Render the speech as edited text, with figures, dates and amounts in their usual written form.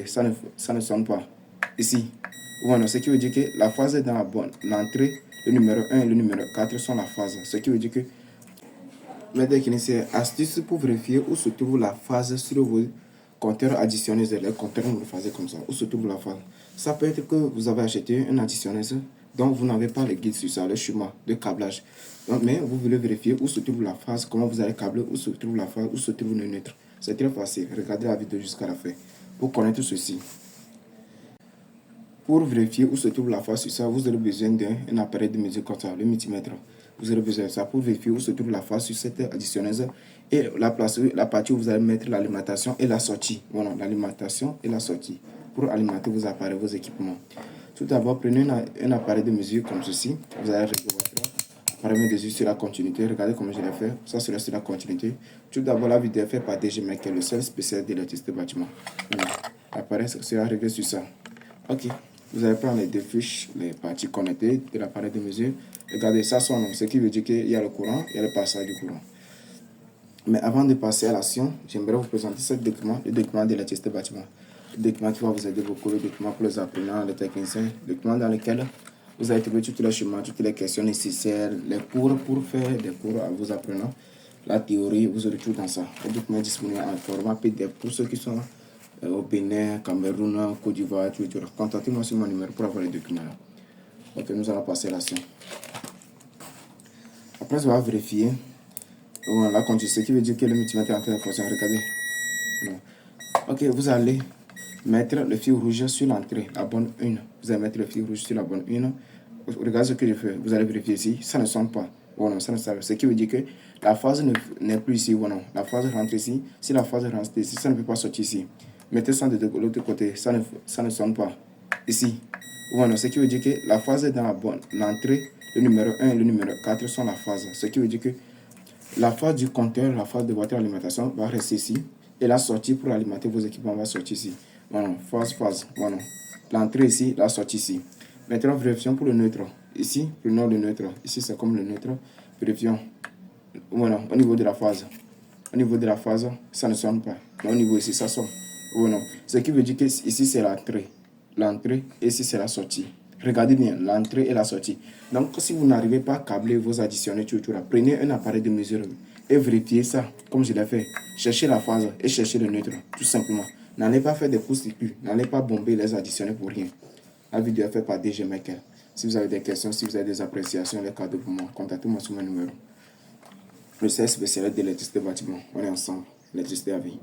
Ça ne sonne pas. Ici. Voilà, ce qui veut dire que la phase est dans la bonne. L'entrée, le numéro 1 et le numéro 4 sont la phase. Ce qui veut dire que mes techniciens, astuce pour vérifier où se trouve la phase sur vos compteurs additionnels. Les compteurs monophasés comme ça. Où se trouve la phase. Ça peut être que vous avez acheté un additionnel donc vous n'avez pas les guides sur ça, le schéma de câblage. Donc, mais vous voulez vérifier où se trouve la phase, comment vous allez câbler, où se trouve la phase, où se trouve le neutre. C'est très facile. Regardez la vidéo jusqu'à la fin pour connaître ceci. Pour vérifier où se trouve la phase sur ça, vous aurez besoin d'un appareil de mesure comme ça, le multimètre. Vous aurez besoin de ça pour vérifier où se trouve la phase sur cette additionneuse et la partie où vous allez mettre l'alimentation et la sortie. Voilà, l'alimentation et la sortie pour alimenter vos appareils, vos équipements. Tout d'abord, prenez un appareil de mesure comme ceci. Vous allez régler votre appareil de mesure sur la continuité. Regardez comment je l'ai fait. Ça sera sur la continuité. Tout d'abord, la vidéo est faite par DG Mec, qui est le seul spécialiste de l'électricité de bâtiment. Voilà. L'appareil sera réglé sur ça. Ok. Vous allez prendre les deux fiches, les parties connectées de l'appareil de mesure. Regardez, ça sonne, ce qui veut dire qu'il y a le courant, il y a le passage du courant. Mais avant de passer à l'action, j'aimerais vous présenter ce document, le document de l'électricité bâtiment. Le document qui va vous aider beaucoup, le document pour les apprenants, les techniciens, le document dans lequel vous allez trouver tous les chemins, toutes les questions nécessaires, les cours pour faire des cours à vos apprenants. La théorie, vous aurez tout dans ça. Le document est disponible en format PDF pour ceux qui sont au Bénin, Cameroun, Côte d'Ivoire, tout. Contactez-moi sur mon numéro pour avoir les documents là. Ok, nous allons passer à l'action. Après, on va vérifier la conduite, ce qui veut dire que le multimètre est en train de fonctionner. Regardez. Non. Ok, vous allez mettre le fil rouge sur l'entrée, la bonne 1. Vous allez mettre le fil rouge sur la bonne 1. Regardez ce que je fais. Vous allez vérifier ici. Ça ne sonne pas. Bon, ça ne sonne pas. Ce qui veut dire que la phase n'est plus ici. Bon, la phase rentre ici. Si la phase rentre ici, ça ne peut pas sortir ici. Mettez ça de l'autre côté. Ça ne sonne pas. Ici. Voilà, ce qui veut dire que la phase est dans la bonne. L'entrée, le numéro 1 et le numéro 4 sont la phase. Ce qui veut dire que la phase du compteur, la phase de votre alimentation va rester ici. Et la sortie pour alimenter vos équipements va sortir ici. Voilà, phase. Voilà. L'entrée ici, la sortie ici. Maintenant, vérifions pour le neutre. Ici, prenons le neutre. Ici, c'est comme le neutre. Vérifions. Voilà, au niveau de la phase. Au niveau de la phase, ça ne sonne pas. Mais au niveau ici, ça sonne. Voilà. Ce qui veut dire que ici, c'est l'entrée. L'entrée et ici, c'est la sortie. Regardez bien, l'entrée et la sortie. Donc, si vous n'arrivez pas à câbler vos additionnels, prenez un appareil de mesure et vérifiez ça, comme je l'ai fait. Cherchez la phase et cherchez le neutre, tout simplement. N'allez pas faire des courts-circuits, n'allez pas bomber les additionnels pour rien. La vidéo est faite par DG Mekel. Si vous avez des questions, si vous avez des appréciations, les cadeaux pour moi, contactez-moi sur mon numéro. Le service spécialiste de l'électricité bâtiment. On est ensemble, l'électricité à vie.